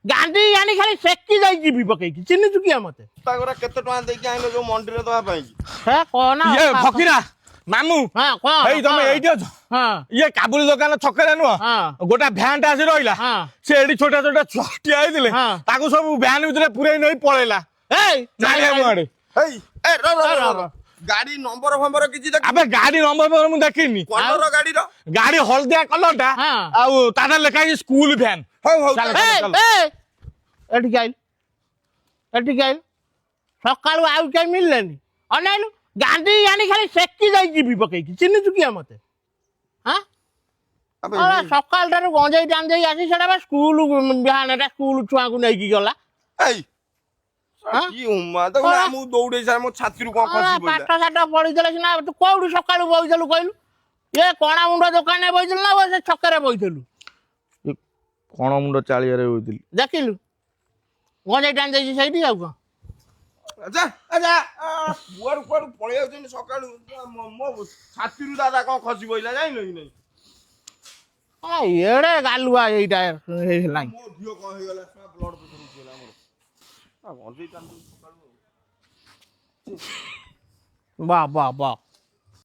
ଗାଣ୍ଡି ଆଣି ଖାଲି ସେକି ଯାଇ ଯିବି ପକେଇକି ଚିହ୍ନିଛୁ କିଏ ମତେ ତାଙ୍କର କେତେ ଟଙ୍କା ଦେଇକି ଆଣିଲ ଯୋଉ ମଣ୍ଡିରେ ଦବା ପାଇଁ ହେ କହନା ଇଏ ଫକୀରା ମାମୁ ହଁ କଣ ଏଇ ତମେ ଏଇଠି ଅଛ ହଁ ଇଏ କାବୁଲି ଦୋକାନ ଛକରେ ନୁହଁ ହଁ ଗୋଟା ଭ୍ୟାନ୍ ଟା ଆସି ରହିଲା ହଁ ସେ ଏଠି ଛୋଟ ଛୋଟ ଛୁଆ ଠିଆ ହେଇଥିଲେ ହଁ ତାକୁ ସବୁ ଭ୍ୟାନ୍ ଭିତରେ ପୁରେଇ ନେଇ ପଳେଇଲା ଏଇ ଜାଣିବା ଆଡେ ହେଇ ଏ ର ଗାଡି ନମ୍ବର ଫମ୍ବର କିଛି ଦେଖ ଆବେ ଗାଡି ନମ୍ବର ମୁଁ ଦେଖିନି କଲର ଗାଡିର ଗାଡି ହଳଦିଆ କଲରଟା ହଁ ଆଉ ତାର ଲେଖା ହେଇଛି ସ୍କୁଲ ଭ୍ୟାନ୍ ହଉ ହଉ ଚାଲ, ଚାଲ। ଚାଲ। ଏଠିକି ଆଇଲୁ ସକାଳୁ ଆଉ କେହି ମିଳିଲେନି ଅନାଇଲୁ ଗାଣ୍ଡି ଆଣି ଖାଲି ସେକି ଯାଇ ଯିବି ପକେଇକି ଚିହ୍ନିଛୁ କିଏ ମତେ ହଁ ଆବେ ସକାଳ ଠାରୁ ଗଞ୍ଜେଇ ଟାଣି ଦେଇ ଆସି ସେଟା ବା ସ୍କୁଲ ଭ୍ୟାନ୍ ଟା ସ୍କୁଲ ଛୁଆଙ୍କୁ ନେଇକି ଗଲା ଏଇ ହଁ? କି ଉମା ଦେଖୁନ କଣ? ଆମକୁ ଦୌଡେଇ ସାର ମୋ ଛାତିରୁ କଣ ଖସି ପଇଲା ପାଠ ସାଠ ପଢିଥିଲେ ସିନା ତୁ କୋଉଠୁ ସକାଳୁ ବଇଥିଲୁ କହିଲୁ ଏ କଣା ମୁଣ୍ଡ ଦୋକାନରେ ବଇଥିଲୁ ନା ସେ ଛକରେ ବଇଥିଲୁ କଣ ମୁଣ୍ଡ ଚାଳିଆରେ ହଉଥିଲି ଦେଖିଲୁ ଗଞ୍ଜେଇ ଟାଣି ଦେଇଛି ସେଇଠି ଆଉ କଣ ଆଚ୍ଛା ଆଚ୍ଛା କୁଆଡୁ କୁଆଡୁ ପଳେଇ ଯାଉଛନ୍ତି ସକାଳୁ ମୋ ଛାତିରୁ ଦାଦା କଣ ଖସି ପଇଲା ଜାଣିଲ କି ନାଇଁ ଏଡେ ଗାଲୁଆ ଏଇଟା ହେଲାଣି ମୋ ଝିଅ କଣ ହେଇଗଲା ବ୍ଲଡ ପ୍ରେସର ଉଠିଗଲା ଆମର ଗଞ୍ଜେଇ ଟାଣି ଦଉଛି ସକାଳୁ ବାଃ